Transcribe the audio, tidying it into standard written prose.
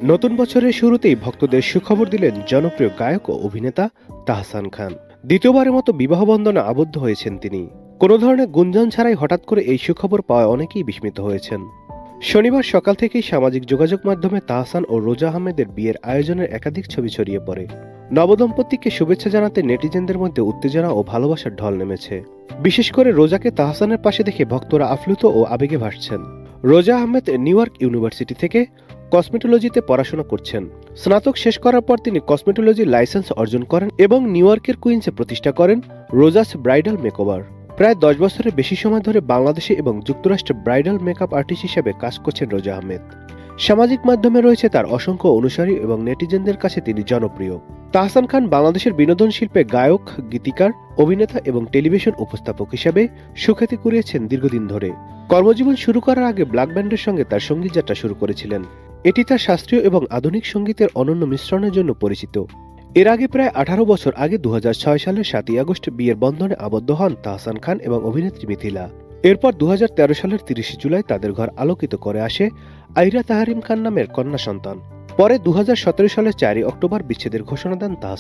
নতুন বছরের শুরুতেই ভক্তদের সুখবর দিলেন জনপ্রিয় গায়ক ও অভিনেতা তাহসান খান। দ্বিতীয়বারের মতো বিবাহ বন্ধনে আবদ্ধ হয়েছেন তিনি। কোনো ধরনের গুঞ্জন ছাড়াই হঠাৎ করে এই সুখবর পাওয়ায় অনেকেই বিস্মিত হয়েছেন। শনিবার সকাল থেকেই সামাজিক যোগাযোগ মাধ্যমে তাহসান ও রোজা আহমেদের বিয়ের আয়োজনের একাধিক ছবি ছড়িয়ে পড়ে। নবদম্পতিকে শুভেচ্ছা জানাতে নেটিজেনদের মধ্যে উত্তেজনা ও ভালোবাসার ঢল নেমেছে। বিশেষ করে রোজাকে তাহসানের পাশে দেখে ভক্তরা আপ্লুত ও আবেগে ভাসছেন। রোজা আহমেদ নিউ ইয়র্ক ইউনিভার্সিটি থেকে কসমেটোলজিতে পড়াশোনা করছেন। স্নাতক শেষ করার পর তিনি কসমেটোলজির লাইসেন্স অর্জন করেন এবং নিউ ইয়র্কের কুইন্সে প্রতিষ্ঠা করেন রোজাস ব্রাইডাল মেকওভার। প্রায় 10 বছরের বেশি সময় ধরে বাংলাদেশে এবং যুক্তরাষ্ট্রে ব্রাইডাল মেকআপ আর্টিস্ট হিসেবে কাজ করছেন রোজা আহমেদ। সামাজিক মাধ্যমে রয়েছে তার অসংখ্য অনুসারী এবং নেটিজেনদের কাছে তিনি জনপ্রিয়। তাহসান খান বাংলাদেশের বিনোদন শিল্পে গায়ক, গীতিকার, অভিনেতা এবং টেলিভিশন উপস্থাপক হিসেবে সুখ্যাতি কুড়িয়েছেন দীর্ঘদিন ধরে। কর্মজীবন শুরু করার আগে ব্ল্যাক ব্যান্ডের সঙ্গে তার সঙ্গীত যাত্রা শুরু করেছিলেন। এটি তার শাস্ত্রীয় এবং আধুনিক সঙ্গীতের অনন্য মিশ্রণের জন্য পরিচিত। এর আগে প্রায় 18 বছর আগে 2006 সালের 7ই আগস্ট বিয়ের বন্ধনে আবদ্ধ হন তাহসান খান এবং অভিনেত্রী মিথিলা। এরপর 2013 সালের 30 জুলাই তাদের ঘর আলোকিত করে আসে আইরা তাহরিম খান নামের কন্যা সন্তান। পরে 2017 সালের 4 অক্টোবর বিচ্ছেদের ঘোষণা দেন তাহসান।